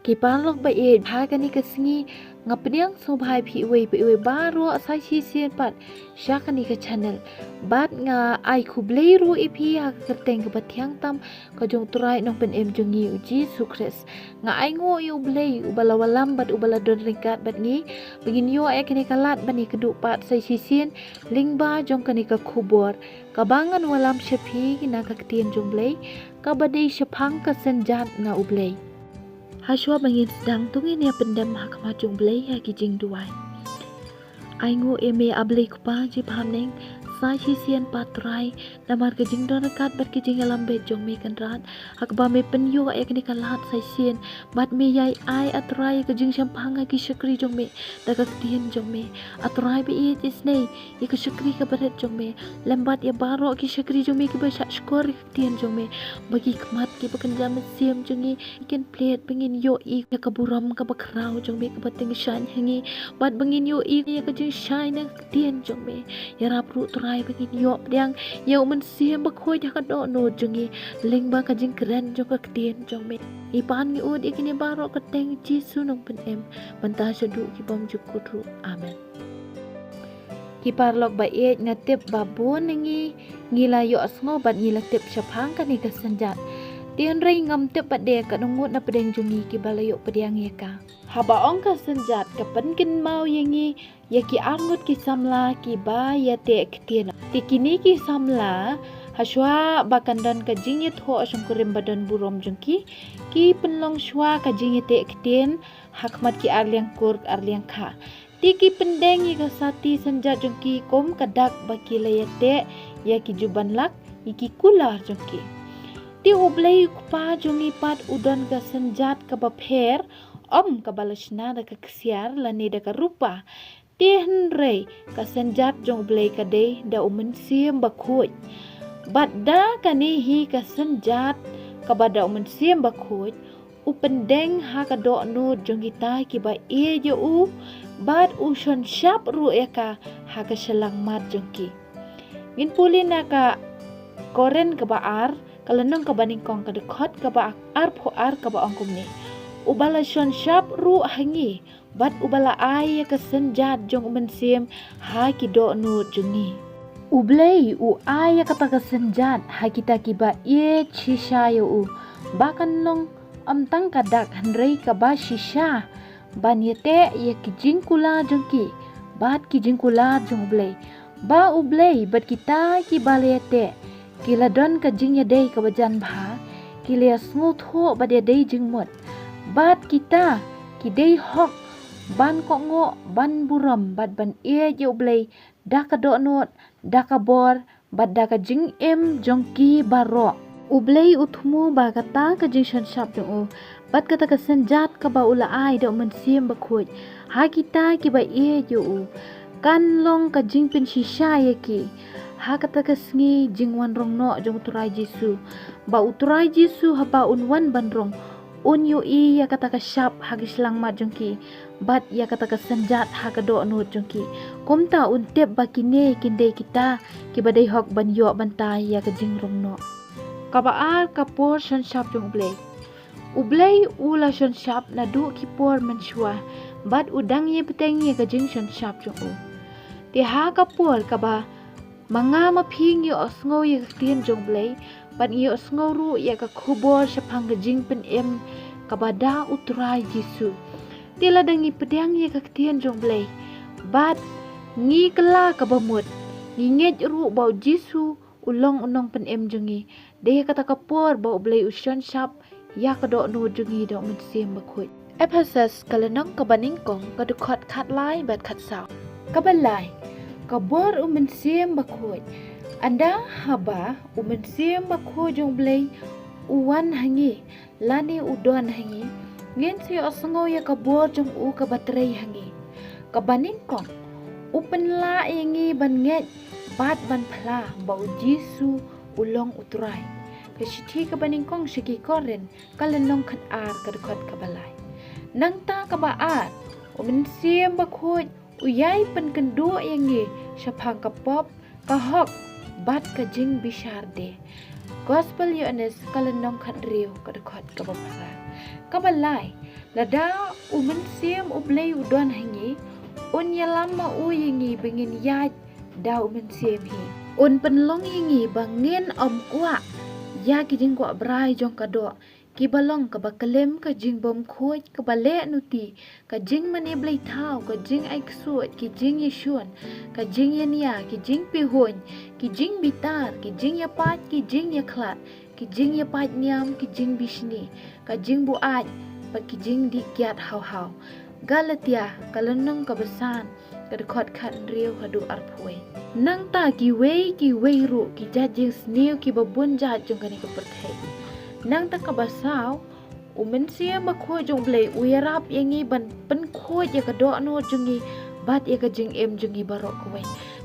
Kipanlok ba e bhagani kasngi ngapniang sobhai phi we baro asai chi sien pat syakani ka channel bat nga ai khublei ru ipi ha ka teng ka bathyang tam ka jong turai nong pen em jongi uji sukres nga ai ngo yu blei ubala walam bat ubala don ringkat bat ni begin yo ai kani kalat bani kedu pat sai chi sien lingba jong kani ka khubor kabangan walam shepi na ka tien jong blei ka badai shapang ka senjat na ublei Haswa bangin sedang tungin ya pendam hak majung belai ya kijing duai. Aingu eme ablei kupa je pamneng sai sisian patrai namar kijing don rekat bat kijing alam bet jong me kan rat hak ba me penyo ya kini kalat sai sien bat me yai ai atrai kijing sampang ki syakri jong me daga tien jong me atrai be it is nei ya ki syakri ka baret jong me lembat ya baro ki syakri jong me ki ba syak skor tien jong me bagi kemat ki bekenjam siam jongi ikan plate bengin yo i ya kaburam ka bakrau jong me ka bateng shan hangi bat bengin yo i ya kijing shai na tien jong me ya rapru trai bengin yo yang ya men siam bakhoi dah ka do no jongi ling ba kijing keren jong ka tien jong me ipan ni ud ikini baro ka teng jisu nong pen em bantah sedu ki bom jukuru amen Kiparlok ba e ngatip babon nengi ngilayo asngo bat ngilatip syapang kani kasenjat Tian ray ngam tip pade ka nungut na pedeng jungi ki balayo pedang ye ka. Haba ong ka senjat ka penkin mau yengi ya ki angut ki samla ki ba ya te ktien. Ti kini ki samla haswa bakandan ka jingit ho asam kurim badan burom jungki ki penlong shwa ka jingit te ktien hakmat ki arliang kur arliang kha. Ti ki pendeng ye ka sati senjat jungki kom kadak baki layate ya ki juban lak iki kular jungki. Ti ublei kupa jongi pat udon ka senjat ka bapher om ka balashna da ka ksiar lani da ka rupa ti henrei ka senjat jong ublei ka dei da umen siem bakhuj badda kani hi ka senjat ka bada umen siem bakhuj upendeng ha ka do no jong kita ki ba e jo u bad ushon syap ru eka ha ka selang mat jongki ngin pulina ka koren ka baar kalenong ka baning kong ka dekhot ka ba ar pho ar ka ba ongkum ni ubala shon shap ru hangi bat ubala ai ka senjat jong umen sim ha ki do nu jungi ublei u ai ka ta ka senjat ha kita ki ba ye chisha yo u bakan long amtang ka dak hanrei ka ba shisha ban yete ye ki jingkula jongki bat ki jingkula jong ublei ba ublei bat kita ki balete Kila don ka jing ya day ka bajan bha kila smooth ho ba dia day jing mut bat kita ki day hok ban ko ngo ban buram bat ban e je ublei da ka do not da ka bor bat da ka jing em jongki baro ublei uthmu ba kata ka jing shan shap jong bat kata ka senjat ka ba ula ai do men sim ba khoj ha kita ki ba e je u kan long ka jing pin shisha ye ki ha kata kasngi jingwan rong no jong turai jisu ba uturai jisu ha ba unwan bandrong un yu i ya kata ka syap ha gislang mat jongki bat ya kata ka senjat ha ka do no jongki komta untep ba kine kinde kita ki badai hok ban yo bantai ya ka jing rong no ka ba ar ka por shan syap jong ublei ula shan syap na du ki por menshwa bat udang ye peteng ye ka jing shan syap jong ti ha ka por ka ba Manga maping yo osngo ya ktien jong blei ban yo osngo ru ya ka khubor syapang jing pen em kabada utrai jisu tila dangi pedang ya ka ktien jong blei bat ngi kala ka bamut ngi nget ru bau jisu ulong unong pen em jongi de kata kapor bau blei usyon syap ya ka do no jongi do men sim bakhuj ephesus kalenong ka baningkong ka dukhot khat lai bat khat saw ka balai kabor umen sim bakhuj anda haba umen sim bakhuj jong blei uwan hangi lani udon hangi ngin si osngo ya kabor jong u ka batrei hangi ka baningkong upen la yangi ban nget bat ban phla bau jisu ulong utrai ka shithi ka baningkong shiki koren kalenong khat ar ka khot ka balai nang ta ka ba ar umen sim bakhuj uyai pen kendo yangi syapang ka pop ka hok bat ka jing bishar de gospel yones kalenong khat riu ka dekhot ka bapara ka balai Lada umen siem ublay udon hangi. Un lama yangi bengin yaj da umen siem hi. Un penlong yangi bangin om kuak. Ya ki jing kuak berai jong kado. Ki balong ka bakalem ka jing bom khoj ka balek nuti. Ka jing mani blay tau ka jing ai ksuat ki jing yeshun. Ka jing yania ki jing pihun. Ki jing bitar ki jing yapat ki jing yaklat. Ki jing yapat niam ki jing bishni. Ka jing buat pat ki jing di kiat hau-hau. Galatia kalenong kabesan kadekot kan riu hadu arpoi. Nang ta ki wei ru ki jajing sniu ki babun jat jong kani keperthai. Nang ta kabasau umen sia makho jong blai uyarap yangi ban pen kho ya kadok no jongi bat ya ka jing em jongi barok koi.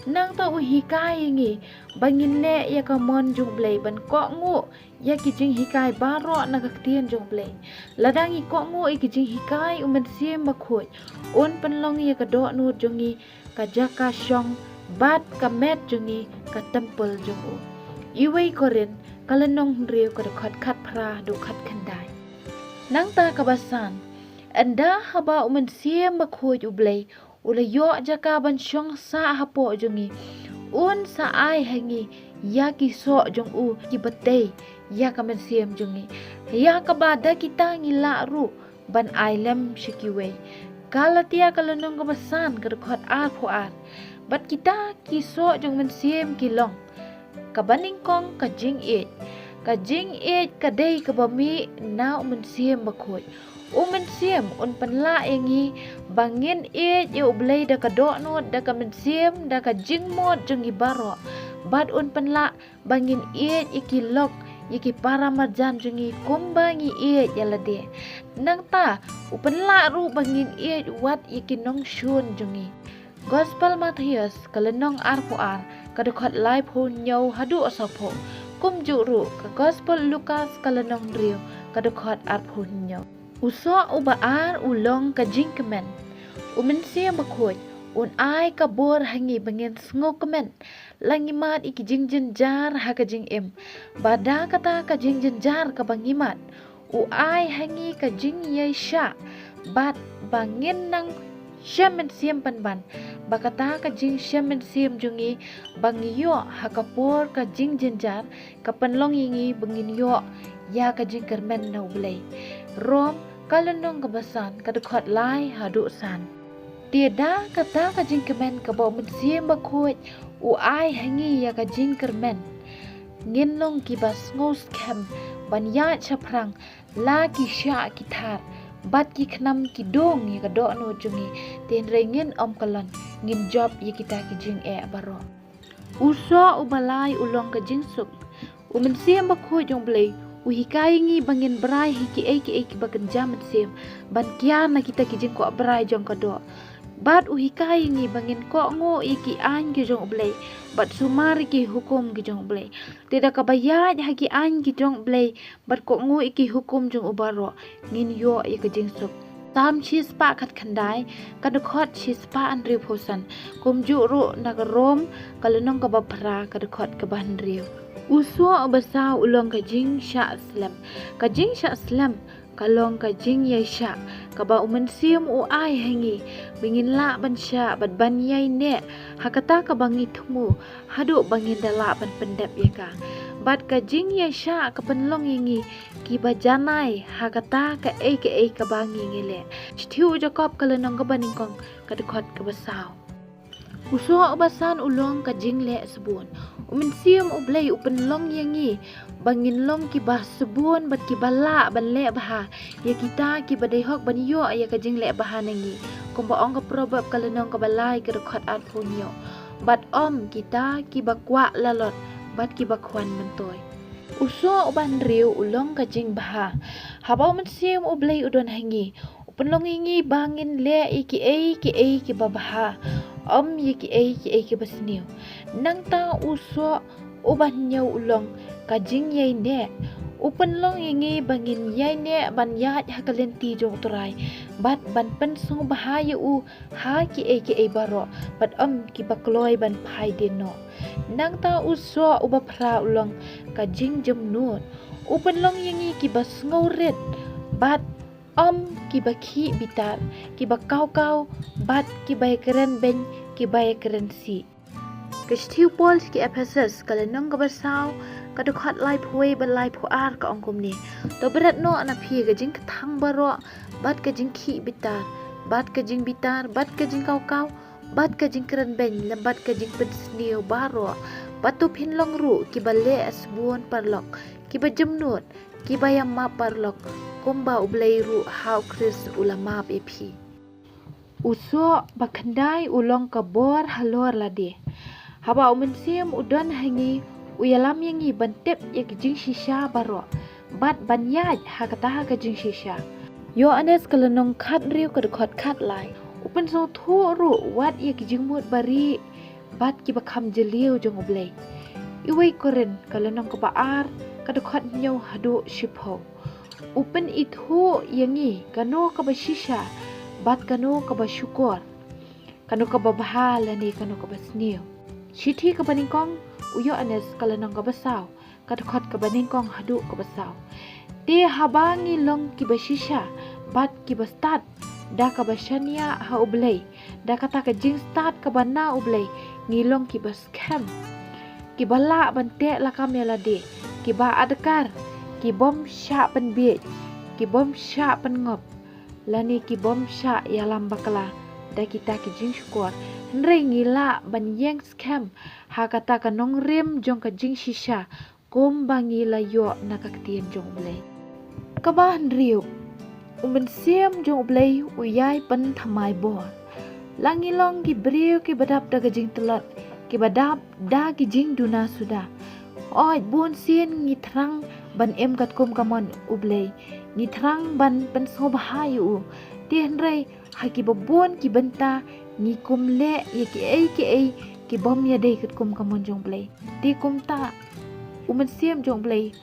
Nang ta uhikai yangi bangin ne ya ka mon jong blai ban kok ngu ya ki jing hikai barok na kaktien jong blai. Ladangi kok ngu ki jing hikai umen sia makho un penlong ya kadok no jongi ka jaka syong bat ka met jongi ka tempel jongu. Iwei korin kalenong riu ka dekat kat pra do kat kendai. Nang ta kabasan anda haba umen sia makho ublai ula yo jaka ban syong sa hapo jongi. Un sa ai hangi ya ki so jong u ki batei ya ka men siem jongi. Ya ka bada kita ngila ru ban ailem shikiwei. Galatia kalenong kabasan ka dekat ar po ar. Bat kita kiso jong men siem kilong. Kabaning kong ka jing it. Ka jing it kadai ka bami na men siem bakoi. Men siem un penla yangi bangin it yu blay da ka do no da ka men siem da ka jing mod jong ibaro. Bat un penla bangin it ikilok yaki para marjan jongi kumbangi it yalade. Nang ta upenla ru bangin it wat yaki nong shun jongi. Gospel Matius kalenong ar po ar kadukhat live ho nyaw hadu asapo. Kum juru ka Gospel Lukas kalenong rio kadukhat ar po nyaw. Uso ubaar ulong ka jing kemen. Umen siya bakhoy un ai ka bor hangi bangin sngo kemen. Langimat iki jing jenjar ha ka jing em. Bada kata ka jing jenjar ka bangimat. U ai hangi ka jing yai sya. Bat bangin nang syamen siem panban. Bakata ka jing syamen siem jungi bangiyo hakapor ka jing jenjar ka penlong yingi bangin yo ya ka jing kermen na ublay. Rom kalenong kabasan kadukhat lai hadu san. Tiada kata ka jing kermen ka bawa siem bakhoy u ai hangi ya ka jing kermen. Nginlong kibas ngos kem banya chaprang la ki sya kitar. Bat ki khnam ki dong ya ka do no jungi ten rengin om kalon ngin job ya kita ki jing baro. Uso ubalai ulong ka jing suk. Umen siem bakho jong blay uhikai ngi bangin berai ki bakan jaman siem ban kian na kita ki jing ko berai jong ka do. Bat uhikai ngi bangin ko ngo iki an ki jong blay bat sumari ki hukum ki jong blay. Tidak kabayat ha ki an ki jong blay bat ko ngo iki hukum jong ubaro ngin yo ya ka jing suk. Tam chis pa kat khandai kadukot chis pa an riu posan kum juru nagarom kalenong kabapra kadukot kaban riu. Uso basa ulong ka jing sya slam. Ka jing sya slam kalong ka jing yai sya kaba umen siem u ai hangi bingin la ban sya bat ban yai ne hakata ka bangi thumu hadu bangin dala ban pendep ya ka. Bat ka jing yai sya ka penlong yingi ki bajanai hakata ka ka bangi ngile. Stiu jakop kalenong ka baning kong kadukot ka basaw. Uso basan ulong ka jing le sebun. Umen siem ublay upenlong yangi bangin long ki bah sebun bat ki bala ban le baha ya kita ki badai hok ban yo ya ka jing le baha nangi kumba ong ka probab kalenong ka balai ka rekhot at punyo bat om kita ki bakwa lalot bat ki bakwan mentoy. Uso uban riu ulong ka jing baha haba umen siem ublay udon hangi upenlong yangi bangin le ki babaha om ki basniu. Nang ta uso uban nyaw ulong ka jing yai ne. Upen long yangi bangin yai ne ban yat hakalenti jong turai. Bat ban pen sung bahaya u ha ki baro. Bat om ki bakloy ban pai deno. Nang ta uso ubapra ulong ka jing jem nun. Upen long yangi ki bas ngaurit. Bat kiba ki bitar, kiba kau bat kiba keren ben, kiba keren si. Kestiu Paul ki Ephesus kala nong kabasaw kadukhat lai phuai ban lai phuar ka ongkom ni. To berat no ana phi ka jing thang baro bat ka jing ki bitar, bat ka jing bitar, bat ka jing kau, bat ka jing keren ben, lambat ka jing pensnio baro. Batu pin long ru kiba le asbuon parlok, kiba jemnut, kiba yang ma parlok, kumba ublay ru how Chris ulama epi. Uso bakandai ulong kabor halor lade. Haba umensiam udon hangi uyalam yangi bantep yak jing shisha baro. Bat banyaj hakata ka jing shisha. Yo anes kalanong kat riu kadukot kat lai. Upen so thu ru wat yak jing mut bari. Bat kiba kam jeliu jong ublay. Iway koren kalanong kabaar kadukot nyaw hadu shipho. Upen itu yangi kano kaba shisha. Bat kano kaba syukur. Kano kaba bahala ni kano kaba sniu. Shiti ka baningkong uyo anes kalanang kabasaw kadukot ka baningkong hadu kabasaw te habangi long kibashisha bat kibastat da kabashania ha ublay da kata ka jing start ka bana ublay ngilong kibaskem kibala bante la kamela de kiba adkar kibom sha pen be kibom sha pen ngop lani kibom sha yalam bakala da kita ki jing syukur Nrei ngila ban yang scam ha kata ka nong rim jong ka jing shisha kum bangi la yo nakaktian jong blay kabahan riu umben siam jong blay uyai pen thamai bor langilong ki briu ki badap da ka jing telot ki badap da ki jing duna sudah oi bun sien ngitrang ban em kat kum kamon ublay ngitrang ban pen so bahayu tien rei ha ki babon ki benta ni kum le ye ki ai ki bom ya dei kat kum kamon jong play ti kum ta umen siam jong play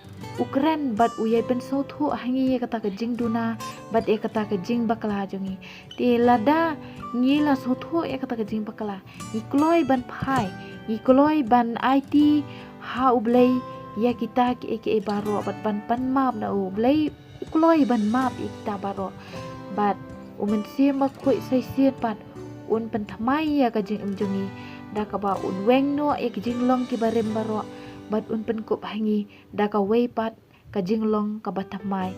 ukran bat uyai pen so thu hangi ye kata ka jing duna bat e kata ka jing bakla jongi ti lada ni la so thu e kata ka jing bakla ni kloi ban phai ni kloi ban IT ha ublay ya kita ki baro bat ban pan map na ublay kloi ban map ikta baro bat umen siam ba khoi sai siat pat un pen thamai ya ka jing imjongi da ka ba un weng no ya ka jing long ki barem baro bat un pen kup hangi da ka wei pat ka jing long ka ba thamai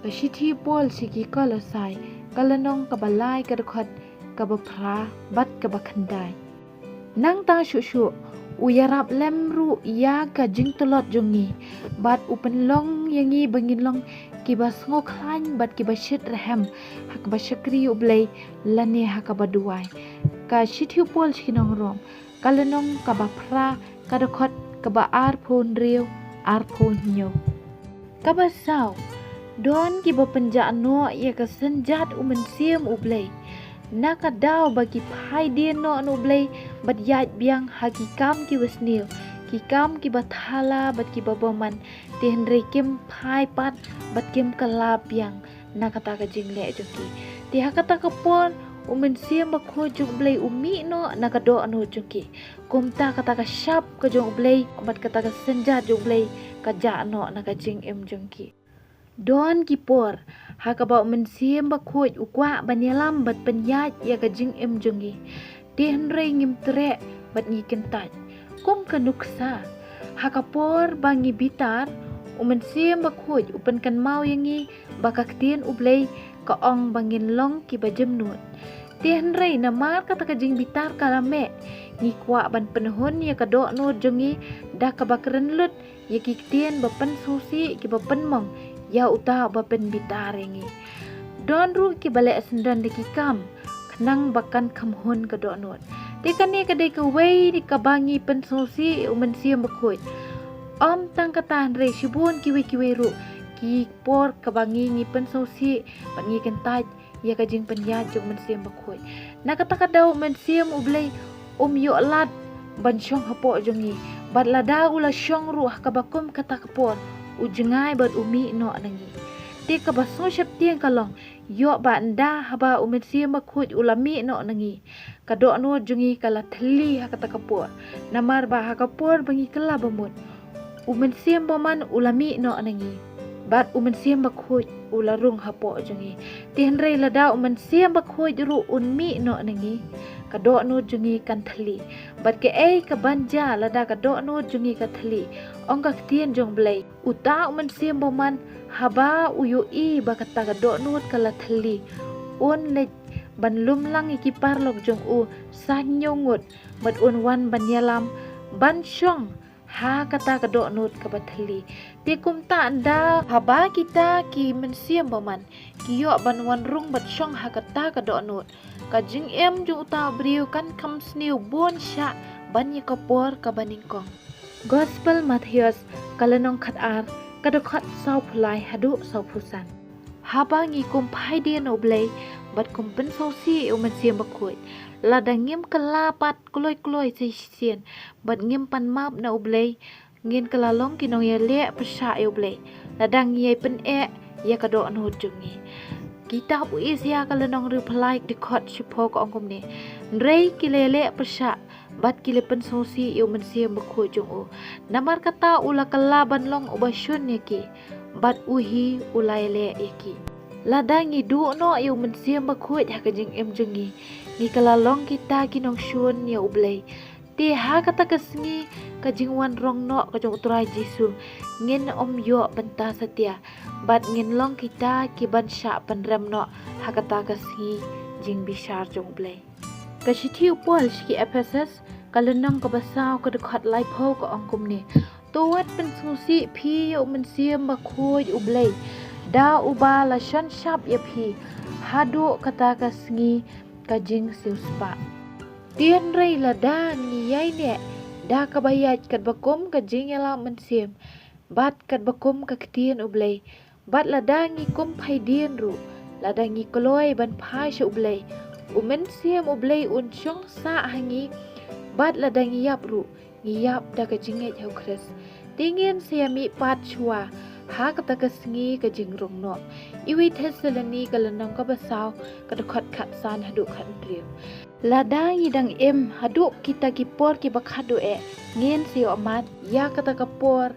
ka shithi pol siki kala sai kala nong ka balai ka dukhat ka ba phra bat ka ba khandai nang ta shu shu uyarap lem ru ya ka jing tolot jongi bat upen long yangi bangin long kiba ngok khan bat kiba shit rahem hak ba shakri ublay lani hakaba duai ka shithi pol shinong rom kalanong ka ba phra ka dokot ka ba ar phon riu ar phon nyo ka ba saw don kiba penja no ya ka senjat umen siam ublay naka daw bagi phai din no ublay bat yat biang hakikam ki wasnil kikam ki bathala bat ki babaman tihenre kim phai pat bat kim kalap yang nakata ka jingle joki ti hakata ka pon umen siam ba kho jung blay umi no nakado anu joki kumta kata ka shap ka jung blay bat kata ka senja jung blay ka ja no naka jing em jongki don ki por hakaba umen siam ba kho ukwa banyalam bat penyat ya ka jing em jongi tihenre ngim tre bat ngi kentat kum kanuksa hakapor bangi bitar umen siam bakhuj upen kan mau yangi bakaktien ublay kaong bangin long ki bajemnut tien rei namar kata ka jing bitar kalame ni kwa ban penhon ya kado no jongi da ka bakren lut ya kiktien bapen susi ki bapen mong ya uta bapen bitar yangi don ru ki bale sendan de ki kam khnang bakan khamhon kado not Tikani kadai ka way di kabangi pensosi umen siam bakhoy. Tang katan re shibun kiwi ru ki por kabangi ngi pensosi pan ngi kentaj ya kajing penya jong men siam bakhoy. Nakata daw men siam ublay yo lat ban syong hapo jongi. Bat lada ula syong ru kabakum kata kapor ujengai bat umi no nangi. Ti kabaso syap tiang kalong yo ba anda haba umen siam bakhoy ulami no nangi. Kado anu jungi kala thli hakata kapur namar ba hakapur bangi kala bamut umen siam baman ulami no nangi bat umen siam bakhut ularung hapo jungi tian rei lada uman siam bakhoi juru unmi no nangi kadok nu jungi kan thali bat ke ka banja lada kadok nu jungi ka thali ongka tian jong blai uta uman siam boman haba uyu I bakata kadok nu kala thali un le ban lum lang ikipar lok jong u sanyongut bat un wan ban yalam ban syong ha kata kadok nut ke bathali ti kum ta anda haba kita ki mensiam baman ki yo ban wan rung bat syong ha kata kadok nut ka jing em ju ta briu kan kam sniu bon sha ban ye kapor ka baningkong Gospel Matthews kalenong khat ar kadokhat sau phulai hadu sau phusan haba ngi kum phai dia no blai bat kum pen sau si u mensiam bakhoi ladang ngim kelapat kloi sien bat ngim pan map na ublei ngin kelalong kinong ya le pesa ya ublei ladang ye pen ya kadok no jungi kita bu isia kalenong ru phlai di khot sipo ko ongkom ne rei kilele pesa bat kile pen sosi yu mensiam bakho jung u namar kata ula kelaban long ubasyun yaki bat uhi ulai le yaki ladang du no yu mensiam bakho ya kajing em jungi ni kalalong kita kinong syun ya ublei ti ha kata kesngi kajingwan rong no kajong uturai Jesu ngin yo benta setia bat ngin long kita ki ban sya penrem no ha kata kesngi jing bisar jong ublei kasithi upol ki Ephesus kalenang kabasau kadekhat lai pho ko ongkum ni tuat pen susi phi yo mensiam bakhoi ublei da uba la shan shap ya phi hadu kata kesngi kajing siuspa tian rei lada ni yai ne da kabayat kat bakum kajing yala mensim bat kat bakum ka ketian ublei bat lada ngi kum phai dien ru lada ngi koloi ban phai shu ublei umen sim ublei un chong sa hangi bat lada ngi yap ru ngi yap da kajing e jau kres tingin siami pat chua ha kata kasngi kajing rong no iwi thesalani kalanang ka basau kadakhat khat san hadu khat driu lada yidang em hadu kita kipor ki bakhadu ngin si amat ya kata kapor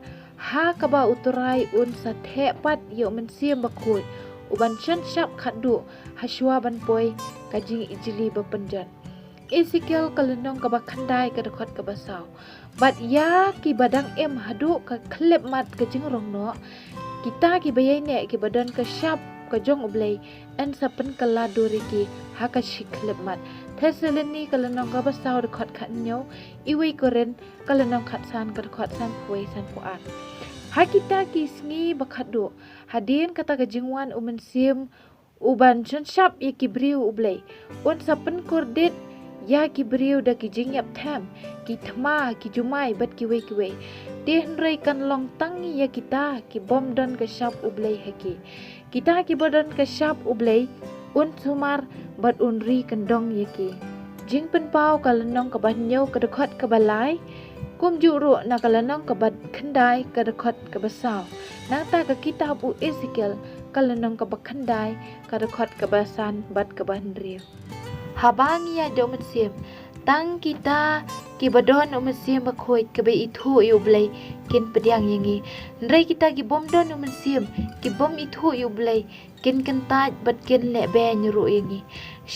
ha kaba uturai un sa the pat yo mensiam bakhoi uban chan shap khadu haswa ban poi kajing ijli bapanjan Ezekiel kalenong ka bakhandai kadakhat ka basau bat ya ki badang em hadu ka khlep mat kajing rong no kita ki bayai ne ki badan ka shap ka jong ublei en sapen kala dori ki ha ka shiklep mat thesalani kalenong ka basau de khat khat nyo iwi koren kalenong khat san puai san puat ha kita ki sngi bakhadu hadin kata ka jingwan umensim uban chon shap ye ki briu ublei un sapen kordet ya ki briu da ki jingyap tham ki thma ki jumai bat ki wei tin rei kan long tangi ya kita ki bom don ka shap ublei heki kita ki bodon ka shap ublei un sumar bat un ri kandong yeki jing pen pau kalanong ka banyo ka dekhat ka balai kum juru na kalanong ka bad khandai ka dekhat ka basau nata ka kita bu Ezekiel kalanong ka bakhandai ka dekhat ka basan bat ka bandriu habangi ya do mensim tang kita ki badon mensim bakhoi ke be itu ublei kin pediang yangi rei kita ki bom don mensim ki bom itu ublei kin kentaj bat kin le be nyuru yangi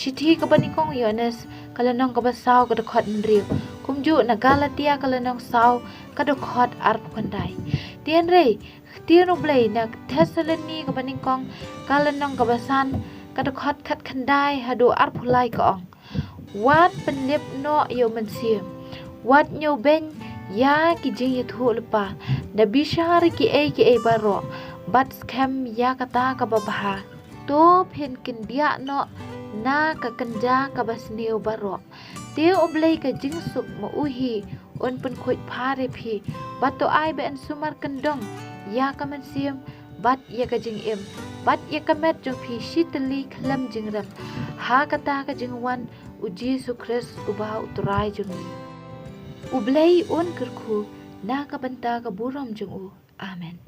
sithi ka banikong Yohanes kalanong ka basau ka dekhat ndriu kumju na Galatia kalanong sau ka dekhat arp kandai tian rei tian ublei na Thesaloni ka banikong kalanong ka basan kadakhat khat khandai hadu arphulai ka ong wat penlip no yo mensim wat nyo ben ya ki jing yathu lepa na bishar ki e baro bat scam ya kata ka babaha to phen kin dia no na ka kanja ka basneu baro te oblei ka jing sup mo uhi on pen khoi phare phi bato ai ben sumar kendong ya ka mensim bat ya ka jing em bat ya ka met jong phi shitli khlam jingram ha kata ka jingwan uji sukres uba uturai jong ublei on kerku na ka banta ka buram jong u amen